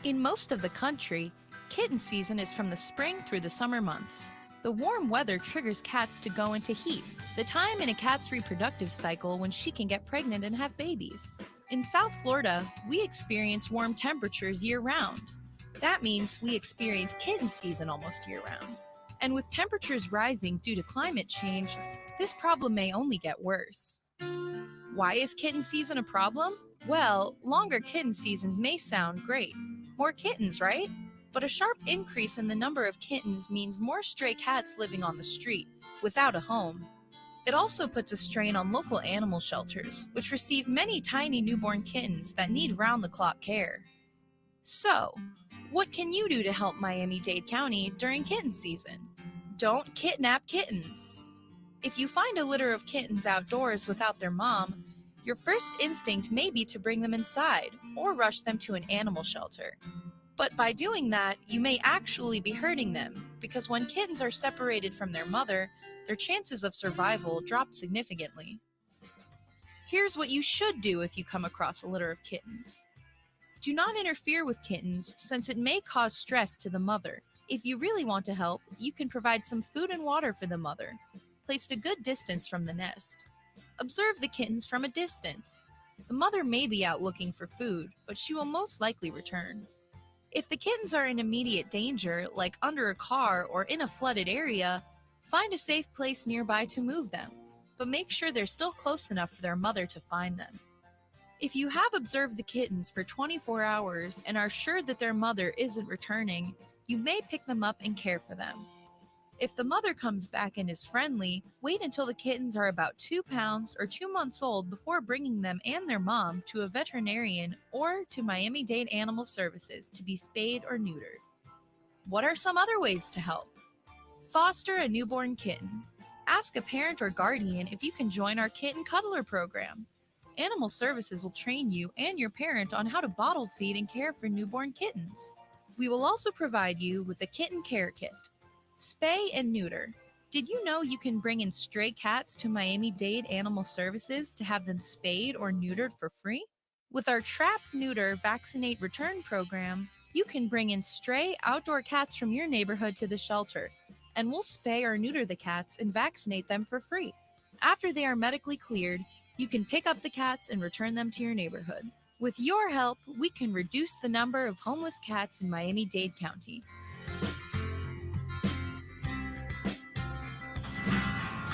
In most of the country, kitten season is from the spring through the summer months. The warm weather triggers cats to go into heat, the time in a cat's reproductive cycle when she can get pregnant and have babies. In South Florida, we experience warm temperatures year-round. That means we experience kitten season almost year-round. And with temperatures rising due to climate change, this problem may only get worse. Why is kitten season a problem? Well, longer kitten seasons may sound great. More kittens, right? But a sharp increase in the number of kittens means more stray cats living on the street, without a home. It also puts a strain on local animal shelters, which receive many tiny newborn kittens that need round-the-clock care. So, what can you do to help Miami-Dade County during kitten season? Don't kidnap kittens. If you find a litter of kittens outdoors without their mom, your first instinct may be to bring them inside or rush them to an animal shelter. But by doing that, you may actually be hurting them, because when kittens are separated from their mother, their chances of survival drop significantly. Here's what you should do if you come across a litter of kittens. Do not interfere with kittens, since it may cause stress to the mother. If you really want to help, you can provide some food and water for the mother, placed a good distance from the nest. Observe the kittens from a distance. The mother may be out looking for food, but she will most likely return. If the kittens are in immediate danger, like under a car or in a flooded area, find a safe place nearby to move them, but make sure they're still close enough for their mother to find them. If you have observed the kittens for 24 hours and are sure that their mother isn't returning, you may pick them up and care for them. If the mother comes back and is friendly, wait until the kittens are about 2 pounds or 2 months old before bringing them and their mom to a veterinarian or to Miami-Dade Animal Services to be spayed or neutered. What are some other ways to help? Foster a newborn kitten. Ask a parent or guardian if you can join our kitten cuddler program. Animal Services will train you and your parent on how to bottle feed and care for newborn kittens. We will also provide you with a kitten care kit. Spay and neuter. Did you know you can bring in stray cats to Miami-Dade Animal Services to have them spayed or neutered for free? With our Trap, Neuter, Vaccinate, Return program, you can bring in stray outdoor cats from your neighborhood to the shelter, and we'll spay or neuter the cats and vaccinate them for free. After they are medically cleared, you can pick up the cats and return them to your neighborhood. With your help, we can reduce the number of homeless cats in Miami-Dade County.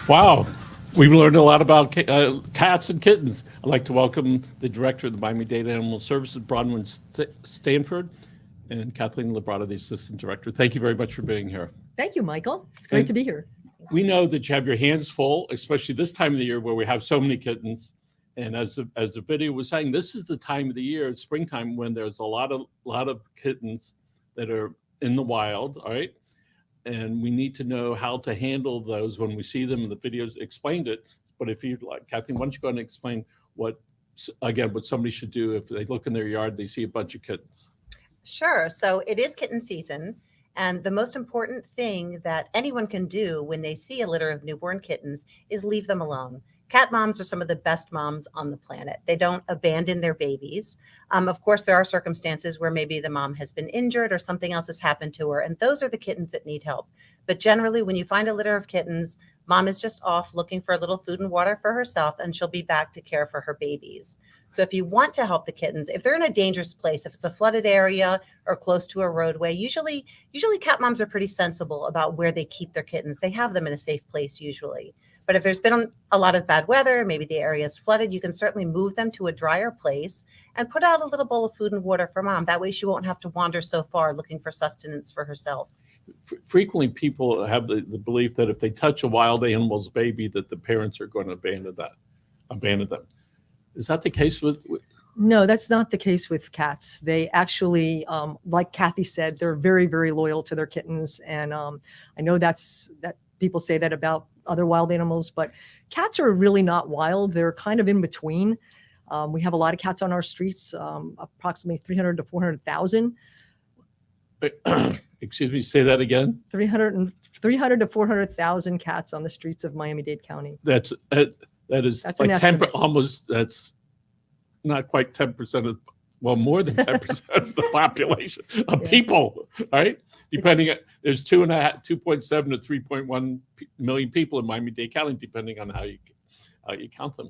Wow, we've learned a lot about cats and kittens. I'd like to welcome the director of the Miami-Dade Animal Services, Bronwyn Stanford, and Kathleen Labrada, the assistant director. Thank you very much for being here. Thank you, Michael. It's great to be here. We know that you have your hands full, especially this time of the year where we have so many kittens. And as the video was saying, this is the time of the year, springtime, when there's a lot of kittens that are in the wild, all right? And we need to know how to handle those when we see them. In the videos explained it, but if you'd like, Kathleen, why don't you go ahead and explain what somebody should do if they look in their yard, they see a bunch of kittens. Sure. So it is kitten season. And the most important thing that anyone can do when they see a litter of newborn kittens is leave them alone. Cat moms are some of the best moms on the planet. They don't abandon their babies. Of course, there are circumstances where maybe the mom has been injured or something else has happened to her, and those are the kittens that need help. But generally, when you find a litter of kittens, mom is just off looking for a little food and water for herself, and she'll be back to care for her babies. So if you want to help the kittens, if they're in a dangerous place, if it's a flooded area or close to a roadway, usually cat moms are pretty sensible about where they keep their kittens. They have them in a safe place usually. But if there's been a lot of bad weather, maybe the area is flooded, you can certainly move them to a drier place and put out a little bowl of food and water for mom. That way she won't have to wander so far looking for sustenance for herself. Frequently, people have the belief that if they touch a wild animal's baby, that the parents are going to abandon them. Is that the case with? No, that's not the case with cats. They actually, like Kathy said, they're very, very loyal to their kittens. And I know that people say that about other wild animals, but cats are really not wild. They're kind of in between. We have a lot of cats on our streets, approximately 300 to 400,000. Excuse me, say that again. 300 to 400,000 cats on the streets of Miami-Dade County. That's like 10, almost. That's not quite 10% of well, more than 10% of the population of Yeah. people, right? Depending on, there's 2.7 to 3.1 million people in Miami-Dade County, depending on how you count them.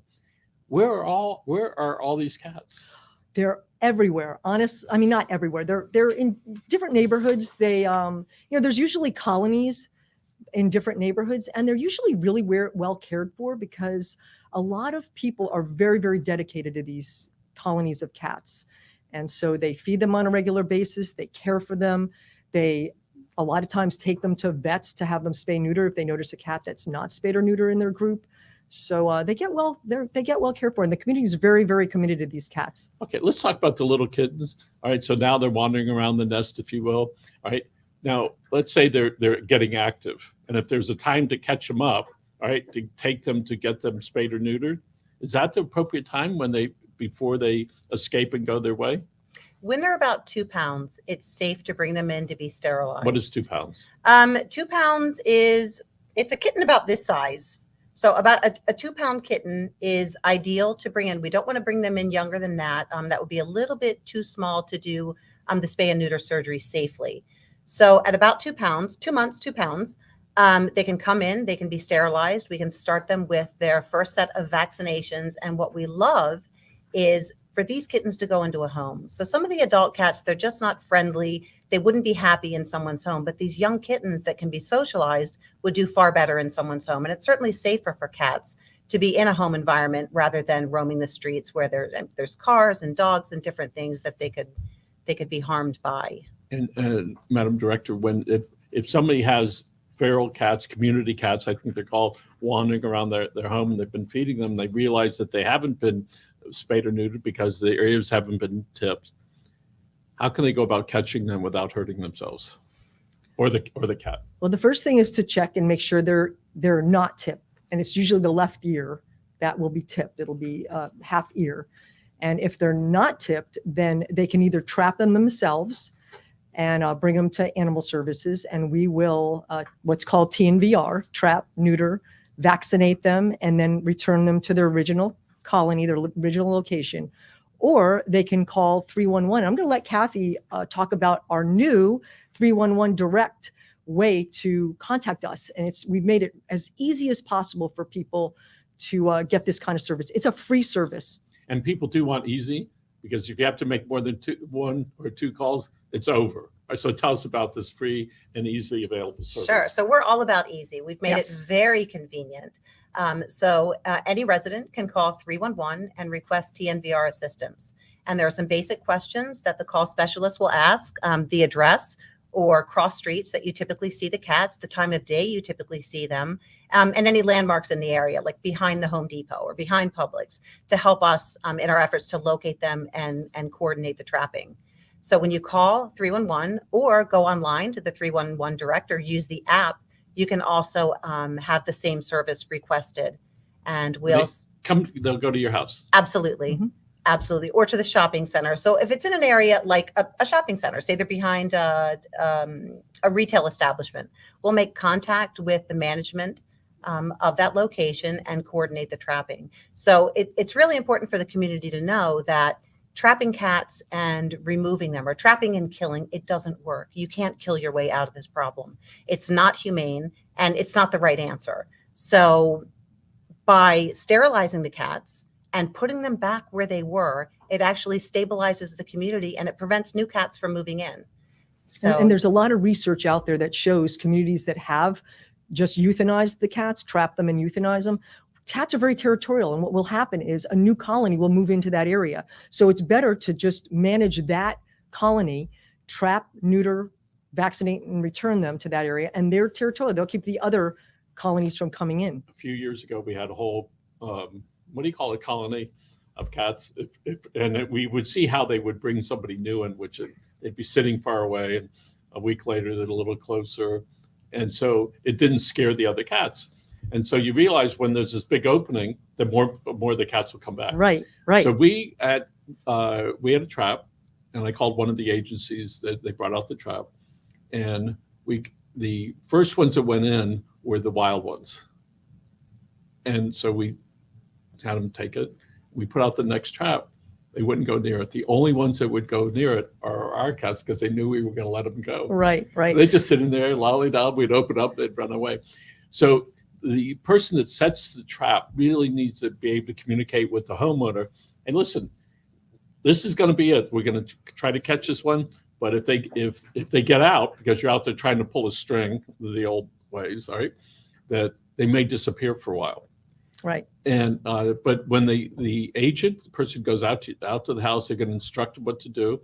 Where are all these cats? They're everywhere. I mean, not everywhere. They're in different neighborhoods. There's usually colonies in different neighborhoods, and they're usually really well cared for because a lot of people are very, very dedicated to these colonies of cats. And so they feed them on a regular basis. They care for them. They a lot of times take them to vets to have them spay neuter if they notice a cat that's not spayed or neuter in their group. So they get well cared for, and the community is very, very committed to these cats. Okay, let's talk about the little kittens. All right, so now they're wandering around the nest, if you will. All right, now let's say they're getting active, and if there's a time to catch them up, all right, to take them to get them spayed or neutered, is that the appropriate time before they escape and go their way? When they're about 2 pounds, it's safe to bring them in to be sterilized. What is 2 pounds? 2 pounds it's a kitten about this size. So about a 2 pound kitten is ideal to bring in. We don't want to bring them in younger than that. That would be a little bit too small to do the spay and neuter surgery safely. So at about 2 pounds, 2 months, 2 pounds, they can come in, they can be sterilized. We can start them with their first set of vaccinations. And what we love is for these kittens to go into a home. So some of the adult cats, they're just not friendly. They wouldn't be happy in someone's home, but these young kittens that can be socialized would do far better in someone's home. And it's certainly safer for cats to be in a home environment rather than roaming the streets where there's cars and dogs and different things that they could be harmed by. And Madam Director, if somebody has feral cats, community cats, I think they're called, wandering around their home and they've been feeding them, they realize that they haven't been spayed or neutered because the areas haven't been tipped, how can they go about catching them without hurting themselves or the cat? Well, the first thing is to check and make sure they're not tipped, and it's usually the left ear that will be tipped. It'll be half ear, and if they're not tipped, then they can either trap them themselves and bring them to Animal Services, and we will what's called TNVR, trap, neuter, vaccinate them, and then return them to their original colony, their original location. Or they can call 311. I'm going to let Kathy talk about our new 311 direct way to contact us. And we've made it as easy as possible for people to get this kind of service. It's a free service. And people do want easy, because if you have to make more than one or two calls, it's over. So tell us about this free and easily available service. Sure. So we're all about easy. We've made it very convenient. So any resident can call 311 and request TNVR assistance. And there are some basic questions that the call specialist will ask, the address or cross streets that you typically see the cats, the time of day you typically see them, and any landmarks in the area, like behind the Home Depot or behind Publix, to help us in our efforts to locate them and coordinate the trapping. So when you call 311 or go online to the 311 direct or use the app, you can also have the same service requested, and they'll go to your house. Absolutely. Mm-hmm. Absolutely. Or to the shopping center. So if it's in an area like a shopping center, say they're behind a retail establishment, we'll make contact with the management of that location and coordinate the trapping. So it's really important for the community to know that trapping cats and removing them, or trapping and killing, it doesn't work. You can't kill your way out of this problem. It's not humane, and it's not the right answer. So by sterilizing the cats and putting them back where they were, it actually stabilizes the community and it prevents new cats from moving in. So, and there's a lot of research out there that shows communities that have just euthanized the cats, trapped them and euthanize them, cats are very territorial, and what will happen is a new colony will move into that area. So it's better to just manage that colony, trap, neuter, vaccinate, and return them to that area, and they're territorial. They'll keep the other colonies from coming in. A few years ago, we had a whole, what do you call it, colony of cats, and we would see how they would bring somebody new in, which they'd be sitting far away, and a week later they're a little closer, and so it didn't scare the other cats. And so you realize when there's this big opening, the more the cats will come back. Right. So we had a trap, and I called one of the agencies that they brought out the trap, and the first ones that went in were the wild ones, and so we had them take it. We put out the next trap, they wouldn't go near it. The only ones that would go near it are our cats because they knew we were going to let them go. Right, right. They just sit in there, lollygog. We'd open up, they'd run away. So the person that sets the trap really needs to be able to communicate with the homeowner. And listen, this is going to be it. We're going to try to catch this one. But if they get out because you're out there trying to pull a string the old ways, all right, that they may disappear for a while. Right. And but when the agent, the person goes out to the house, they're going to instruct them what to do.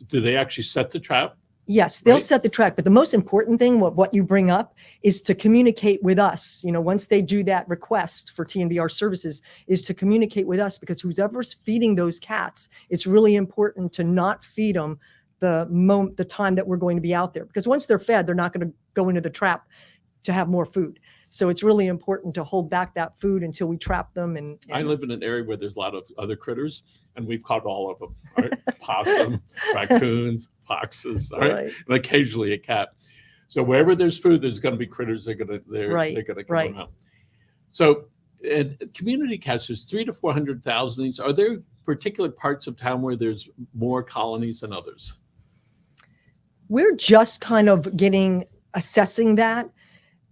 Do they actually set the trap? Yes, they'll Right. set the trap. But the most important thing, what you bring up, is to communicate with us. You know, once they do that request for TNVR services, is to communicate with us, because whoever's feeding those cats, it's really important to not feed them the time that we're going to be out there. Because once they're fed, they're not going to go into the trap to have more food. So it's really important to hold back that food until we trap them. And I live in an area where there's a lot of other critters, and we've caught all of them. Right? Possum, raccoons, foxes, all right? Right. And occasionally a cat. So wherever there's food, there's going to be critters. They're going to come right. around. So, and community cats, there's 300,000 to 400,000 of these. Are there particular parts of town where there's more colonies than others? We're just kind of assessing that.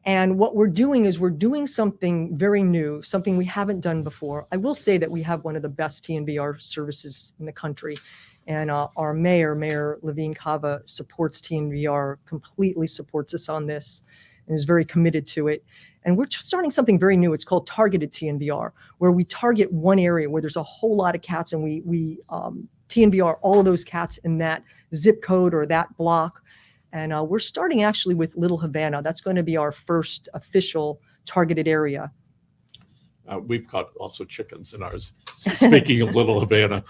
And what we're doing is we're doing something very new, something we haven't done before. I will say that we have one of the best TNVR services in the country. And our Mayor Levine Cava, supports TNVR, completely supports us on this, and is very committed to it. And we're starting something very new. It's called targeted TNVR, where we target one area where there's a whole lot of cats, and we TNVR all of those cats in that zip code or that block. And we're starting actually with Little Havana. That's going to be our first official targeted area. We've caught also chickens in ours. So speaking of Little Havana,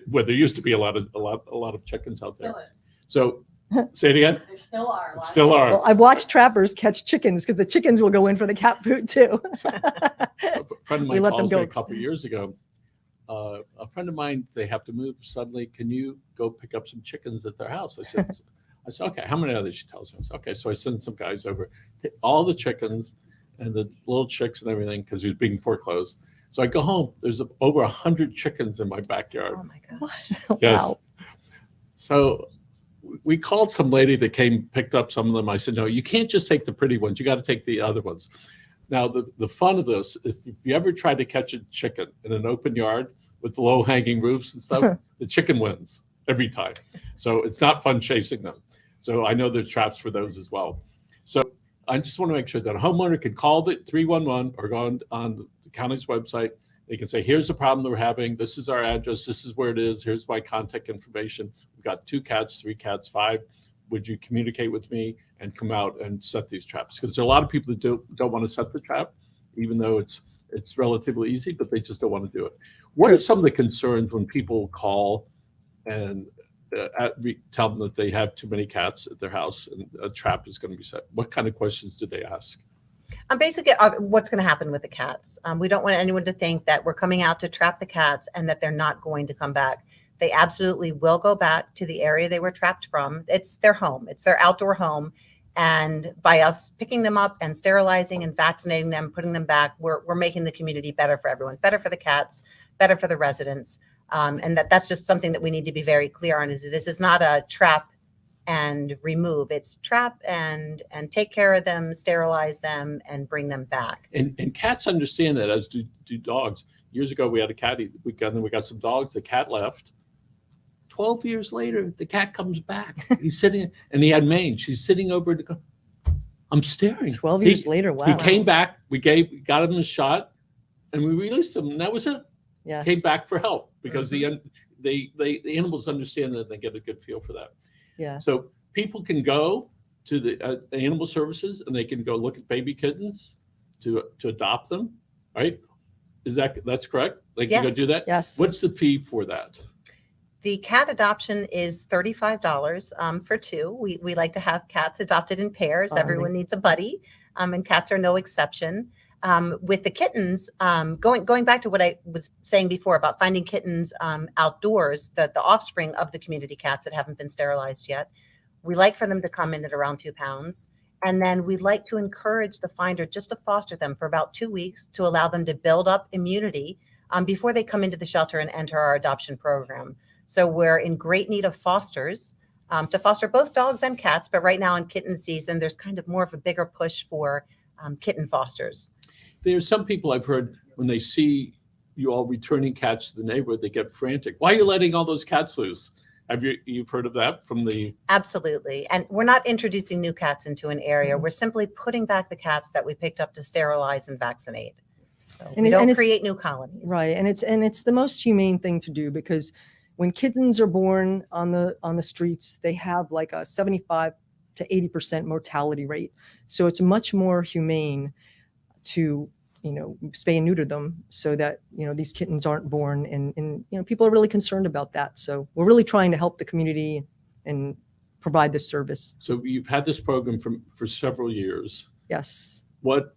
where there used to be a lot of chickens out there. Still is. So say it again. There still are. Still are. Well, I've watched trappers catch chickens, because the chickens will go in for the cat food too. A friend of We mine let calls them me go. a couple of years ago. A friend of mine, they have to move suddenly. Can you go pick up some chickens at their house? I said, okay, how many are there? She tells me. I said, okay, so I send some guys over, take all the chickens and the little chicks and everything, because he was being foreclosed. So I go home. There's over 100 chickens in my backyard. Oh my gosh. Yes. Wow. So we called some lady that came, picked up some of them. I said, no, you can't just take the pretty ones. You got to take the other ones. Now, the fun of this, if you ever tried to catch a chicken in an open yard with low hanging roofs and stuff, the chicken wins every time. So it's not fun chasing them. So I know there's traps for those as well. So I just want to make sure that a homeowner can call the 311 or go on the county's website. They can say, here's the problem we're having. This is our address. This is where it is. Here's my contact information. We've got 2 cats, 3 cats, 5. Would you communicate with me and come out and set these traps? Because there are a lot of people that don't want to set the trap, even though it's relatively easy, but they just don't want to do it. What are some of the concerns when people call and tell them that they have too many cats at their house and a trap is going to be set? What kind of questions do they ask? Basically, what's going to happen with the cats? We don't want anyone to think that we're coming out to trap the cats and that they're not going to come back. They absolutely will go back to the area they were trapped from. It's their home. It's their outdoor home. And by us picking them up and sterilizing and vaccinating them, putting them back, we're making the community better for everyone, better for the cats, better for the residents. And that's just something that we need to be very clear on, is this is not a trap and remove. It's trap and take care of them, sterilize them, and bring them back. And cats understand that, as do dogs. Years ago, we had a cat. We got some dogs. The cat left. 12 years later, the cat comes back. He's sitting, and he had mange. She's sitting over I'm staring. 12 years later, wow. He came back. We got him a shot, and we released him, and that was it. Yeah. Came back for help because the animals understand that, they get a good feel for that. Yeah. So people can go to the animal services and they can go look at baby kittens to adopt them, right? That's correct? They can go Yes. do that? Yes. What's the fee for that? The cat adoption is $35 for 2. We like to have cats adopted in pairs. Everyone needs a buddy, and cats are no exception. With the kittens, going back to what I was saying before about finding kittens outdoors, the offspring of the community cats that haven't been sterilized yet, we like for them to come in at around 2 pounds. And then we like to encourage the finder just to foster them for about 2 weeks to allow them to build up immunity before they come into the shelter and enter our adoption program. So we're in great need of fosters to foster both dogs and cats. But right now in kitten season, there's kind of more of a bigger push for kitten fosters. There's some people I've heard when they see you all returning cats to the neighborhood, they get frantic. Why are you letting all those cats loose? You've heard of that from the? Absolutely. And we're not introducing new cats into an area. We're simply putting back the cats that we picked up to sterilize and vaccinate. So we don't create new colonies. Right. And it's the most humane thing to do, because when kittens are born on the streets, they have like a 75 to 80% mortality rate. So it's much more humane to, spay and neuter them so that, these kittens aren't born. And people are really concerned about that. So we're really trying to help the community and provide this service. So you've had this program for several years. Yes. What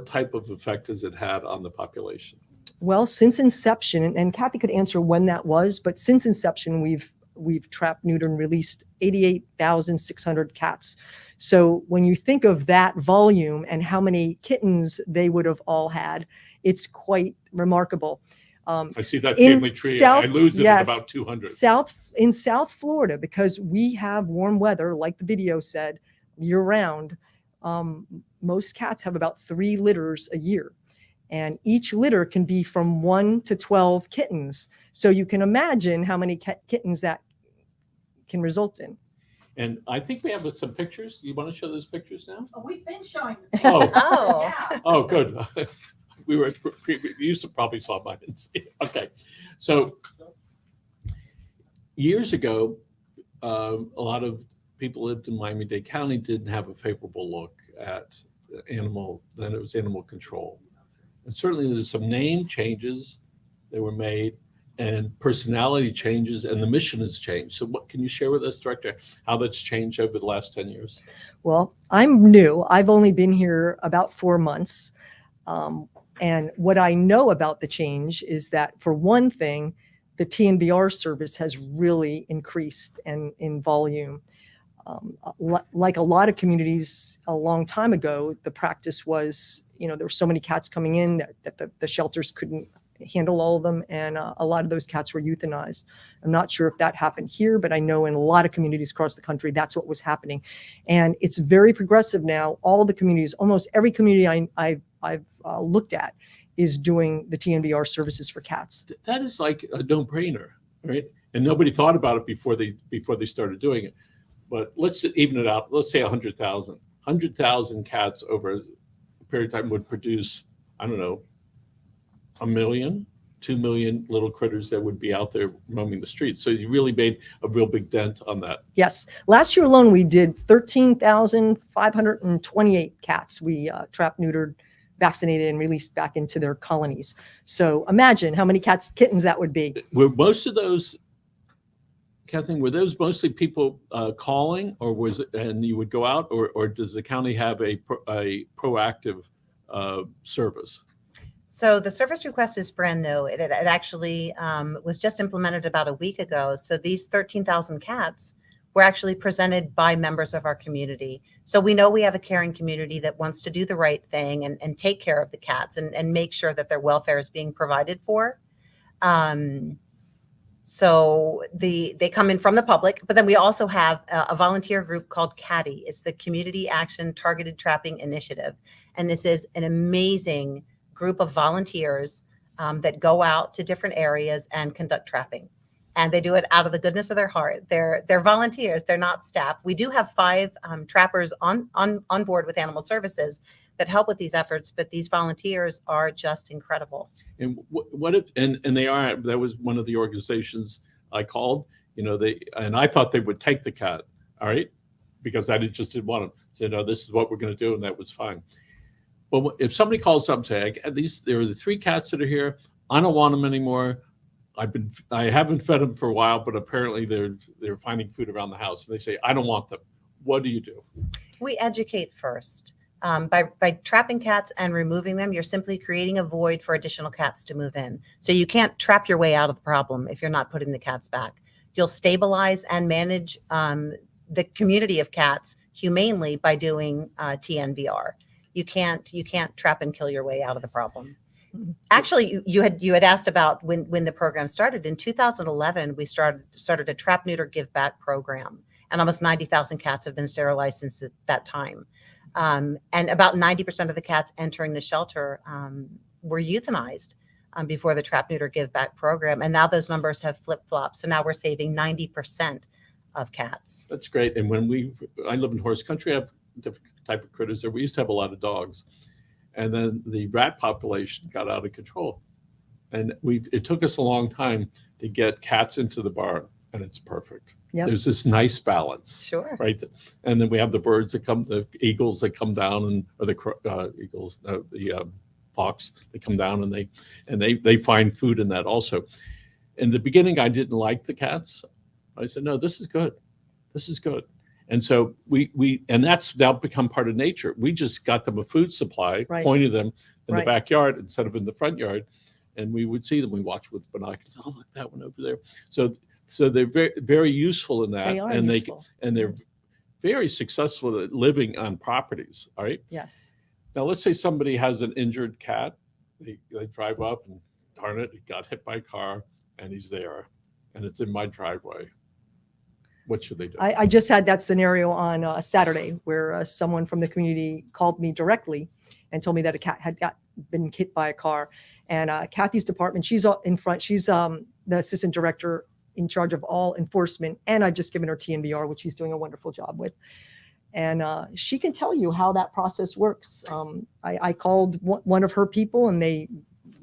type of effect has it had on the population? Well, since inception, and Kathy could answer when that was, but since inception, we've trapped, neutered, and released 88,600 cats. So when you think of that volume and how many kittens they would have all had, it's quite remarkable. I see that family tree. I lose it at about 200. In South Florida, because we have warm weather, like the video said, year round, most cats have about 3 litters a year. And each litter can be from 1 to 12 kittens. So you can imagine how many kittens that can result in. And I think we have some pictures. You want to show those pictures now? Oh, we've been showing. Oh. Yeah. Oh, good. You probably saw mine. Okay. So years ago, a lot of people lived in Miami-Dade County didn't have a favorable look at animal control. And certainly there's some name changes that were made and personality changes, and the mission has changed. So what can you share with us, Director, how that's changed over the last 10 years? Well, I'm new. I've only been here about 4 months. And what I know about the change is that, for one thing, the TNVR service has really increased in volume. Like a lot of communities a long time ago, the practice was, there were so many cats coming in that the shelters couldn't handle all of them, and a lot of those cats were euthanized. I'm not sure if that happened here, but I know in a lot of communities across the country, that's what was happening. And it's very progressive now. All the communities, almost every community I've looked at, is doing the TNVR services for cats. That is like a no-brainer, right? And nobody thought about it before they started doing it. But let's even it out. Let's say 100,000. 100,000 cats over a period of time would produce, I don't know, 1 million, 2 million little critters that would be out there roaming the streets. So you really made a real big dent on that. Yes. Last year alone, we did 13,528 cats. We trapped, neutered, vaccinated, and released back into their colonies. So imagine how many kittens that would be. Were most of those, Kathleen, were those mostly people calling, or was it, and you would go out, or does the county have a proactive service? So the service request is brand new. It actually was just implemented about a week ago. So these 13,000 cats were actually presented by members of our community. So we know we have a caring community that wants to do the right thing and take care of the cats and make sure that their welfare is being provided for. So they come in from the public, but then we also have a volunteer group called CATI. It's the Community Action Targeted Trapping Initiative. And this is an amazing group of volunteers that go out to different areas and conduct trapping. And they do it out of the goodness of their heart. They're volunteers, they're not staff. We do have 5 trappers on board with Animal Services that help with these efforts, but these volunteers are just incredible. And what if, and that was one of the organizations I called, and I thought they would take the cat, all right, because I just didn't want them. Said, no, this is what we're going to do, and that was fine. But if somebody calls up and say, there are the 3 cats that are here, I don't want them anymore. I haven't fed them for a while, but apparently they're finding food around the house, and they say, I don't want them. What do you do? We educate first. By trapping cats and removing them, you're simply creating a void for additional cats to move in. So you can't trap your way out of the problem if you're not putting the cats back. You'll stabilize and manage the community of cats humanely by doing TNVR. You can't trap and kill your way out of the problem. Actually, you had asked about when the program started. In 2011, we started a trap, neuter, give back program, and almost 90,000 cats have been sterilized since that time. And about 90% of the cats entering the shelter were euthanized before the trap, neuter, give back program, and now those numbers have flip-flopped. So now we're saving 90% of cats. That's great. And I live in horse country, I have different type of critters there. We used to have a lot of dogs. And then the rat population got out of control. And it took us a long time to get cats into the barn, and it's perfect. Yep. There's this nice balance. Sure. Right. And then we have the birds that come, the eagles that come down, or the eagles, the hawks that come down, and they find food in that also. In the beginning, I didn't like the cats. I said, no, this is good. This is good. And so and that's now become part of nature. We just got them a food supply, Right. pointed them in Right. the backyard instead of in the front yard, and we would see them. We watch with binoculars. Oh, look, that one over there. So they're very, very useful in that, They are and useful. they're very successful at living on properties. All right. Yes. Now let's say somebody has an injured cat. They drive up and darn it, he got hit by a car, and he's there, and it's in my driveway. What should they do? I just had that scenario on Saturday where someone from the community called me directly and told me that a cat had been hit by a car. And Kathy's department, she's in front. She's the assistant director in charge of all enforcement. And I've just given her TNVR, which she's doing a wonderful job with. And she can tell you how that process works. I called one of her people, and they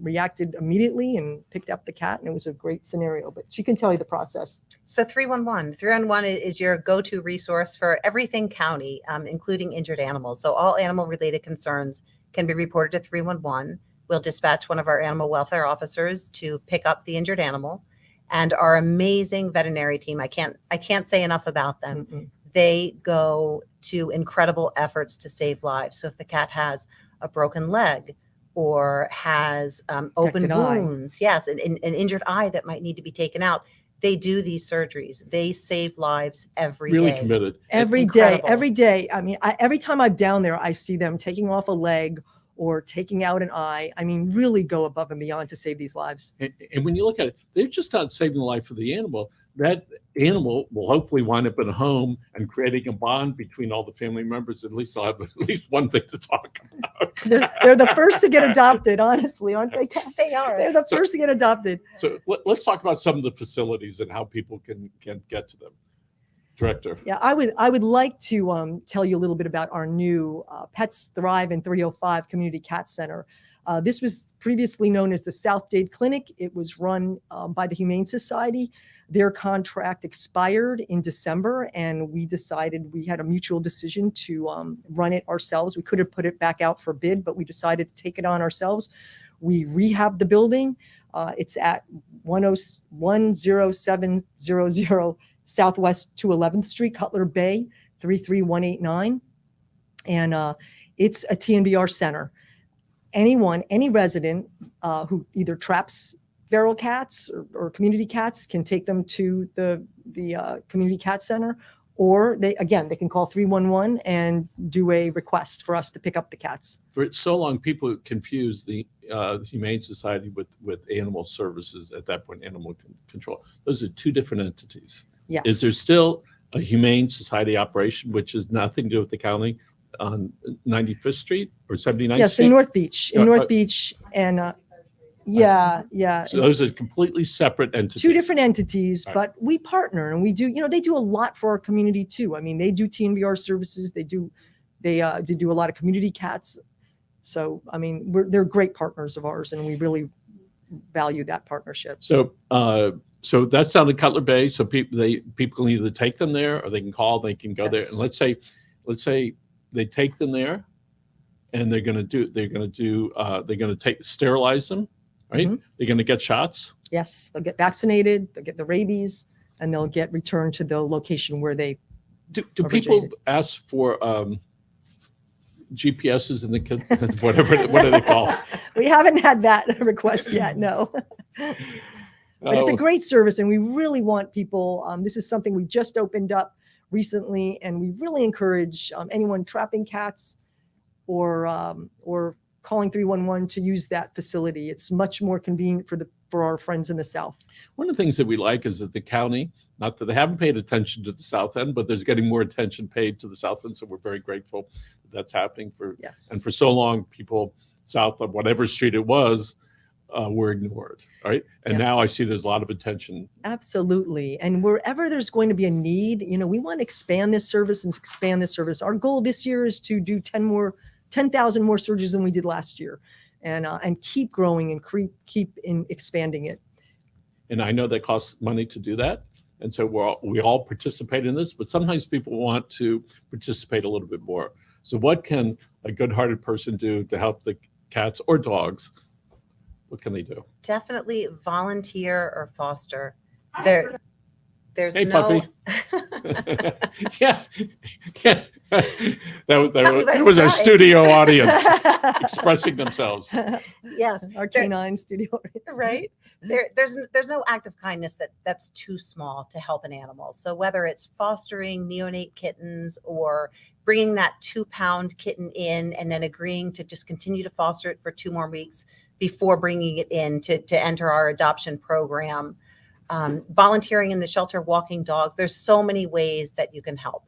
reacted immediately and picked up the cat, and it was a great scenario, but she can tell you the process. So 311 is your go-to resource for everything county, including injured animals. So all animal related concerns can be reported to 311. We'll dispatch one of our animal welfare officers to pick up the injured animal, and our amazing veterinary team. I can't say enough about them. Mm-hmm. They go to incredible efforts to save lives. So if the cat has a broken leg, or has open Infected eye. wounds, yes, an injured eye that might need to be taken out, they do these surgeries. They save lives every day. Really committed. Every Incredible. day. I mean, every time I'm down there, I see them taking off a leg or taking out an eye. I mean, really go above and beyond to save these lives. And when you look at it, they're just not saving the life of the animal. That animal will hopefully wind up in a home and creating a bond between all the family members. At least they'll have at least one thing to talk about. They're the first to get adopted, honestly, aren't they? They are. They're the first to get adopted. So let's talk about some of the facilities and how people can get to them. Director. Yeah, I would like to tell you a little bit about our new Pets Thrive in 305 Community Cat Center. This was previously known as the South Dade Clinic. It was run by the Humane Society. Their contract expired in December, and we had a mutual decision to run it ourselves. We could have put it back out for bid, but we decided to take it on ourselves. We rehabbed the building. It's at 10700 Southwest 211th Street, Cutler Bay, 33189. And it's a TNVR center. Any resident who either traps feral cats or community cats can take them to the community cat center, or they can call 311 and do a request for us to pick up the cats. For so long, people confused the Humane Society with Animal Services at that point, Animal Control. Those are two different entities. Yes. Is there still a Humane Society operation, which has nothing to do with the county, on 95th Street or 79th Yes, Street? in North Beach, and So those are completely separate entities. two different entities, Right. but we partner and we do, they do a lot for our community too. I mean, they do TNVR services. They do a lot of community cats. So, I mean, they're great partners of ours, and we really value that partnership. So that's down in Cutler Bay. So people can either take them there, or they can call. They can go there. Yes. And let's say they take them there, and they're going to sterilize them, right? Mhm. They're going to get shots. Yes, they'll get vaccinated, they'll get the rabies, and they'll get returned to the location where they Do people originated. ask for GPSs in the whatever? What are they called? We haven't had that request yet, no. But it's a Oh, great service, and we really want people. This is something we just opened up recently, and we really encourage anyone trapping cats or calling 311 to use that facility. It's much more convenient for our friends in the South. One of the things that we like is that the county, not that they haven't paid attention to the South End, but there's getting more attention paid to the South End. So we're very grateful that that's happening Yes. and for so long, people south of whatever street it was, were ignored, right? And now I see there's a lot of attention. Absolutely. And wherever there's going to be a need, we want to expand this service and expand this service. Our goal this year is to do 10,000 more surgeries than we did last year, and keep growing and keep expanding it. And I know that costs money to do that. And so we all participate in this, but sometimes people want to participate a little bit more. So what can a good-hearted person do to help the cats or dogs? What can they do? Definitely volunteer or foster. There's Hey, no. puppy. Yeah. That was our surprise. studio audience expressing themselves. Yes, Our canine studio. right. There's no act of kindness that's too small to help an animal. So whether it's fostering neonate kittens or bringing that 2-pound kitten in and then agreeing to just continue to foster it for 2 more weeks before bringing it in to enter our adoption program, volunteering in the shelter, walking dogs. There's so many ways that you can help.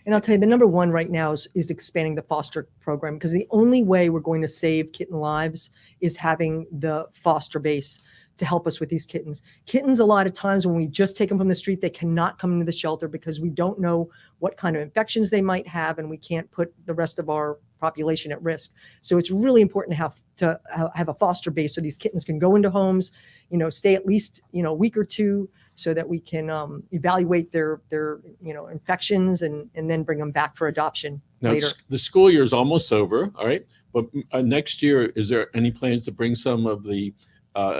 And I'll tell you, the number one right now is expanding the foster program, because the only way we're going to save kitten lives is having the foster base to help us with these kittens. Kittens, a lot of times when we just take them from the street, they cannot come into the shelter because we don't know what kind of infections they might have, and we can't put the rest of our population at risk. So it's really important to have a foster base so these kittens can go into homes, stay at least a week or 2, so that we can evaluate their infections and then bring them back for adoption Now, later. the school year is almost over, all right? But next year, is there any plans to bring some of the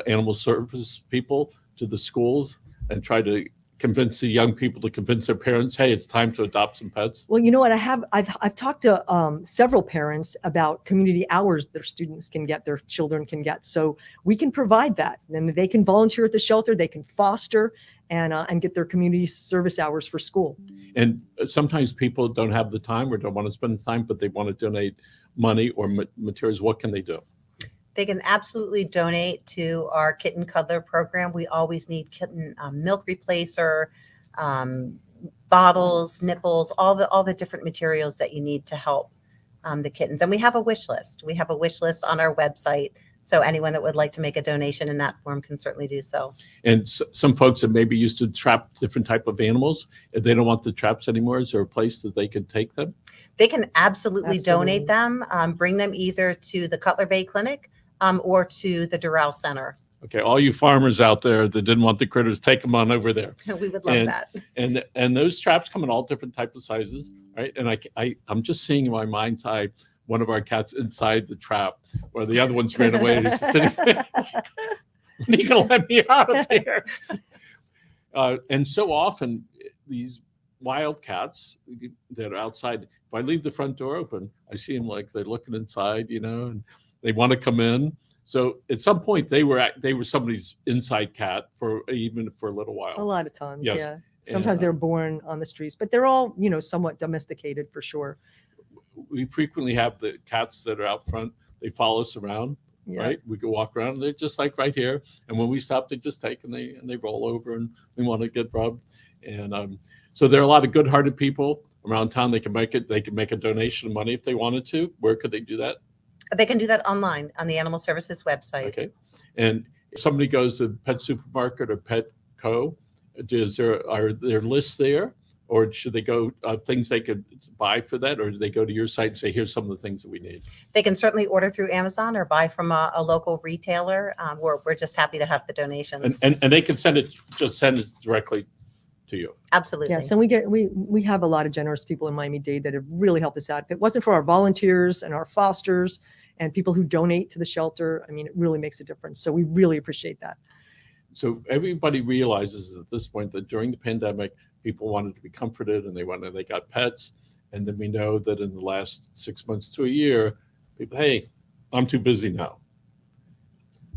animal service people to the schools and try to convince the young people to convince their parents, hey, it's time to adopt some pets? Well, you know what? I've talked to several parents about community hours their students can get, their children can get. So we can provide that. And they can volunteer at the shelter, they can foster and get their community service hours for school. And sometimes people don't have the time or don't want to spend the time, but they want to donate money or materials. What can they do? They can absolutely donate to our kitten cuddler program. We always need kitten milk replacer, bottles, nipples, all the different materials that you need to help the kittens. And we have a wish list. We have a wish list on our website. So anyone that would like to make a donation in that form can certainly do so. And some folks that maybe used to trap different type of animals, if they don't want the traps anymore, is there a place that they could take them? They can absolutely donate them, bring them either to the Cutler Bay Clinic or to the Doral Center. Okay, all you farmers out there that didn't want the critters, take them on over there. We would love that. And those traps come in all different types of sizes, right? And I'm just seeing in my mind's eye one of our cats inside the trap where the other ones ran away. And he's sitting there, when are you going to let me out of here? And so often these wild cats that are outside, if I leave the front door open, I see them like they're looking inside, and they want to come in. So at some point they were somebody's inside cat even for a little while. A lot of times, Yes. yeah. Sometimes they're born on the streets, but they're all, somewhat domesticated for sure. We frequently have the cats that are out front. They follow us around, Yeah. right? We go walk around. And they're just like right here. And when we stop, they just take and they roll over and we want to get rubbed. And so there are a lot of good-hearted people around town. They can make a donation of money if they wanted to. Where could they do that? They can do that online on the Animal Services website. Okay. And if somebody goes to Pet Supermarket or Petco, are there lists there? Or should they go things they could buy for that? Or do they go to your site and say, here's some of the things that we need? They can certainly order through Amazon or buy from a local retailer. We're just happy to have the donations. And they can send it directly to you. Absolutely. Yes, and we have a lot of generous people in Miami-Dade that have really helped us out. If it wasn't for our volunteers and our fosters and people who donate to the shelter, it really makes a difference. So we really appreciate that. So everybody realizes at this point that during the pandemic, people wanted to be comforted and they got pets. And then we know that in the last 6 months to a year, people, hey, I'm too busy now.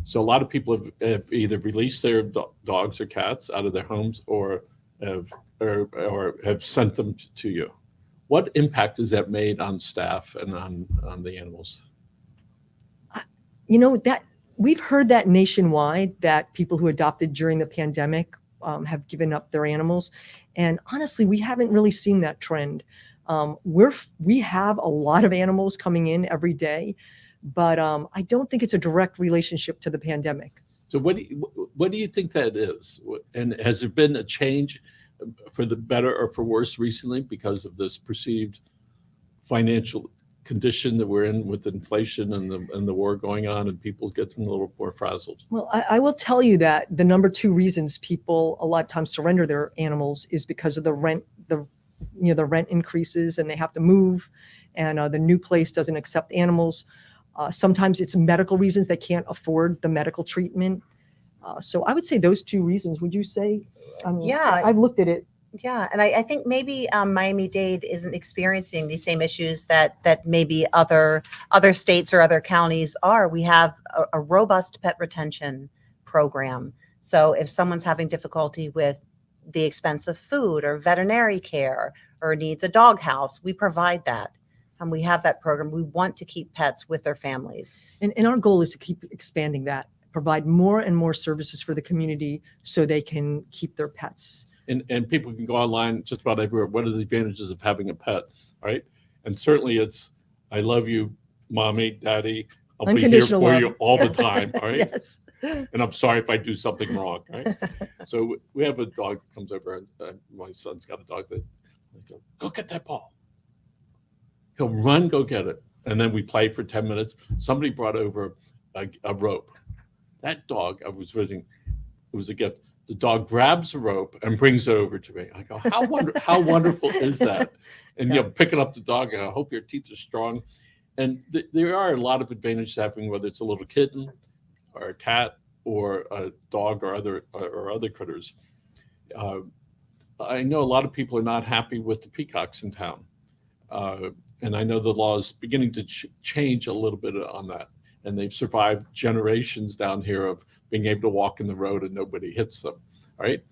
So a lot of people have either released their dogs or cats out of their homes or have sent them to you. What impact has that made on staff and on the animals? that we've heard that nationwide, that people who adopted during the pandemic have given up their animals. And honestly, we haven't really seen that trend. We have a lot of animals coming in every day, but I don't think it's a direct relationship to the pandemic. So what do you think that is? And has there been a change for the better or for worse recently because of this perceived financial condition that we're in with inflation and the war going on, and people getting a little more frazzled? Well, I will tell you that the number two reasons people a lot of times surrender their animals is because of the rent increases, and they have to move, and the new place doesn't accept animals. Sometimes it's medical reasons, they can't afford the medical treatment. So I would say those two reasons. Would you say? Yeah. I've looked at it. Yeah, and I think maybe Miami-Dade isn't experiencing these same issues that maybe other states or other counties are. We have a robust pet retention program. So if someone's having difficulty with the expense of food or veterinary care or needs a doghouse, we provide that. And we have that program. We want to keep pets with their families. And our goal is to keep expanding that, provide more and more services for the community so they can keep their pets. And people can go online just about everywhere. What are the advantages of having a pet, right? And certainly it's, I love you, mommy, daddy. I'll be here for you all the time, all right? Yes. And I'm sorry if I do something wrong, right? So we have a dog that comes over, and my son's got a dog that I go get that ball. He'll run, go get it. And then we play for 10 minutes. Somebody brought over a rope. That dog, I was visiting, it was a gift. The dog grabs the rope and brings it over to me. I go, how wonderful is that? And picking up the dog, I hope your teeth are strong. And there are a lot of advantages to having, whether it's a little kitten or a cat or a dog or other critters. I know a lot of people are not happy with the peacocks in town. And I know the law is beginning to change a little bit on that. And they've survived generations down here of being able to walk in the road and nobody hits them, right?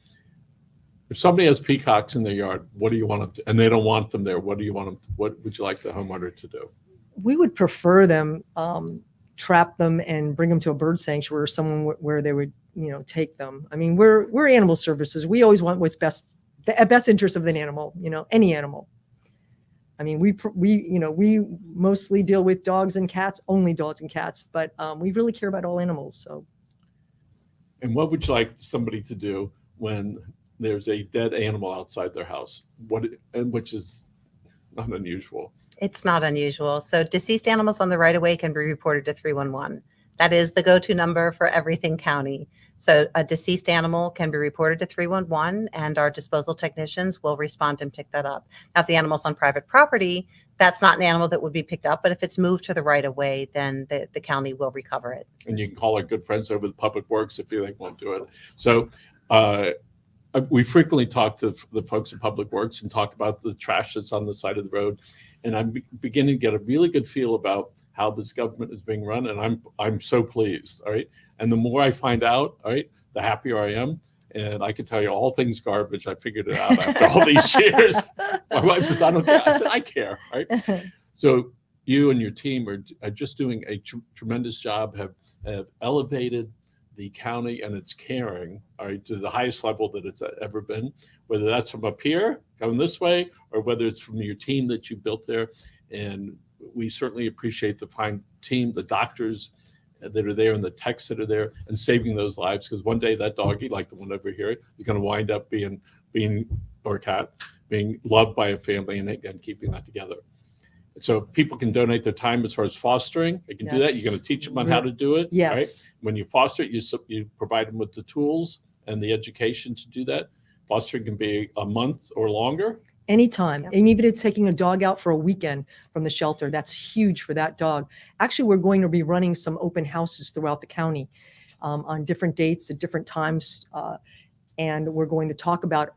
If somebody has peacocks in their yard, what do you want them to, and they don't want them there, what would you like the homeowner to do? We would prefer them trap them and bring them to a bird sanctuary or somewhere where they would, take them. I mean, we're animal services. We always want what's best, the best interest of an animal, any animal. I mean, we mostly deal with dogs and cats, only dogs and cats, but we really care about all animals. So. And what would you like somebody to do when there's a dead animal outside their house? Which is not unusual. It's not unusual. So deceased animals on the right-of-way can be reported to 311. That is the go-to number for everything county. So a deceased animal can be reported to 311, and our disposal technicians will respond and pick that up. Now, if the animal's on private property, that's not an animal that would be picked up, but if it's moved to the right-of-way, then the county will recover it. And you can call our good friends over at Public Works if you won't do it. So we frequently talk to the folks at Public Works and talk about the trash that's on the side of the road. And I'm beginning to get a really good feel about how this government is being run, and I'm so pleased, all right? And the more I find out, all right, the happier I am. And I can tell you all things garbage. I figured it out after all these years. My wife says, I don't care. I said, I care, right? So you and your team are just doing a tremendous job, have elevated the county and its caring, all right, to the highest level that it's ever been, whether that's from up here, coming this way, or whether it's from your team that you built there. And we certainly appreciate the fine team, the doctors that are there and the techs that are there, and saving those lives, because one day that doggy, like the one over here, is going to wind up being or cat being loved by a family and keeping that together. So people can donate their time as far as fostering. They can do that. You're going to teach them on how to do it. Yes. Right? When you foster it, you provide them with the tools and the education to do that. Fostering can be a month or longer. Anytime. Yep. And even if it's taking a dog out for a weekend from the shelter, that's huge for that dog. Actually, we're going to be running some open houses throughout the county on different dates at different times. And we're going to talk about,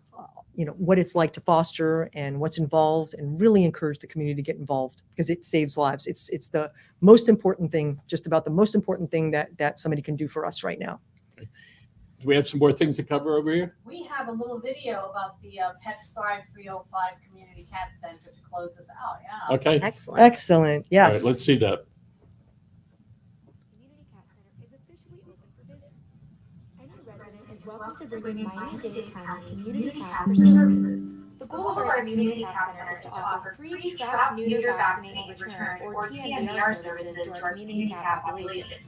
what it's like to foster and what's involved, and really encourage the community to get involved, because it saves lives. It's the most important thing, just about the most important thing that somebody can do for us right now. Do we have some more things to cover over here? We have a little video about the Pets Thrive 305 Community Cat Center to close us out. Yeah. Okay. Excellent. Excellent. Yes. All right, let's see that. Community Cat welcome to bring in Miami-Dade County Community Cats for Services. The goal of our Community Cat Center is to offer free trap, neuter, vaccinate, return, or TNVR services to our community cat population.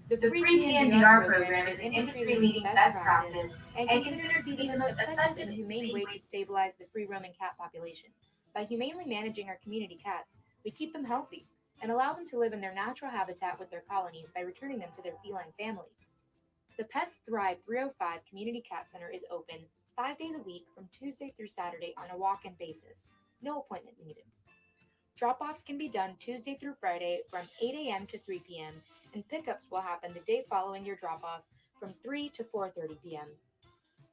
The free TNVR program is an industry-leading best practice and considered to be the most effective and humane way to stabilize the free-roaming cat population. By humanely managing our community cats, we keep them healthy and allow them to live in their natural habitat with their colonies by returning them to their feline families. The Pets Thrive 305 Community Cat Center is open 5 days a week from Tuesday through Saturday on a walk-in basis. No appointment needed. Drop-offs can be done Tuesday through Friday from 8 a.m. to 3 p.m. and pickups will happen the day following your drop-off from 3 to 4:30 p.m.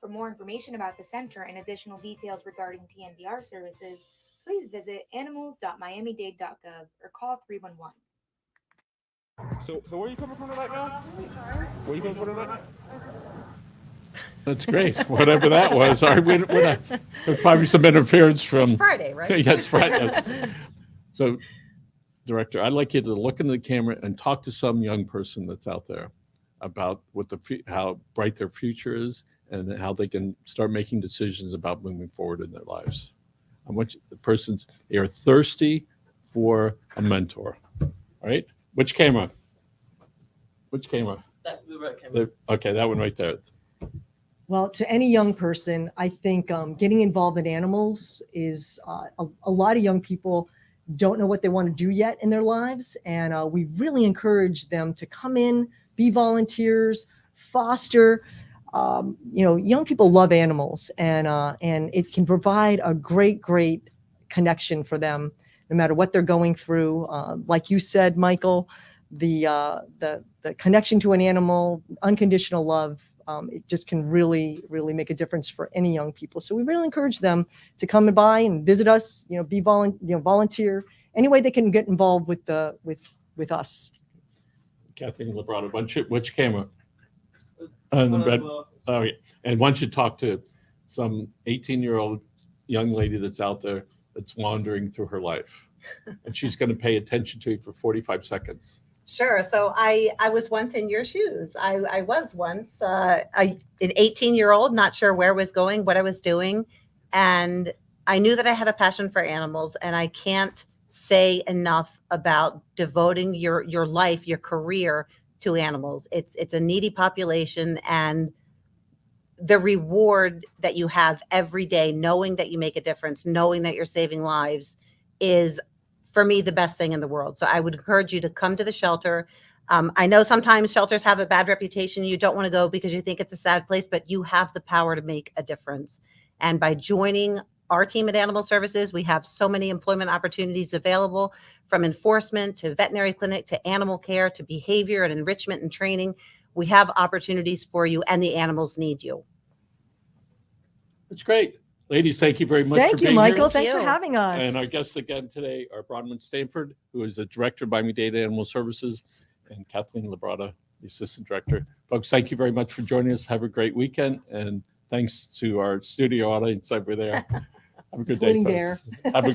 For more information about the center and additional details regarding TNVR services, please visit animals.miamidade.gov or call 311. So where are you coming from tonight, guy? Where you coming from tonight? That's great. Whatever that was. All right, there's probably some interference from. It's Friday, right? Yeah, it's Friday. So, Director, I'd like you to look into the camera and talk to some young person that's out there about how bright their future is and how they can start making decisions about moving forward in their lives. I want you're thirsty for a mentor. All right? Which camera? Which camera? The right camera. Okay, that one right there. Well, to any young person, I think getting involved in animals is a lot of young people don't know what they want to do yet in their lives. And we really encourage them to come in, be volunteers, foster. Young people love animals and it can provide a great connection for them no matter what they're going through. Like you said, Michael, the connection to an animal, unconditional love, it just can really make a difference for any young people. So we really encourage them to come by and visit us, be volunteer, any way they can get involved with us. Kathleen Labrada, which camera? The red. Oh, yeah. And once you talk to some 18-year-old young lady that's out there that's wandering through her life, and she's going to pay attention to you for 45 seconds. Sure. So I was once in your shoes. I was once an 18-year-old, not sure where I was going, what I was doing. And I knew that I had a passion for animals. And I can't say enough about devoting your life, your career to animals. It's a needy population. And the reward that you have every day, knowing that you make a difference, knowing that you're saving lives is, for me, the best thing in the world. So I would encourage you to come to the shelter. I know sometimes shelters have a bad reputation. You don't want to go because you think it's a sad place, but you have the power to make a difference. And by joining our team at Animal Services, we have so many employment opportunities available, from enforcement to veterinary clinic to animal care to behavior and enrichment and training. We have opportunities for you, and the animals need you. That's great. Ladies, thank you very much Thank for you, being Michael. here. Thanks for having us. And our guests again today are Bronwyn Stanford, who is the Director of Miami-Dade Animal Services, and Kathleen Labrada, the Assistant Director. Folks, thank you very much for joining us. Have a great weekend. And thanks to our studio audience over there. Have a good day, Including folks. Have a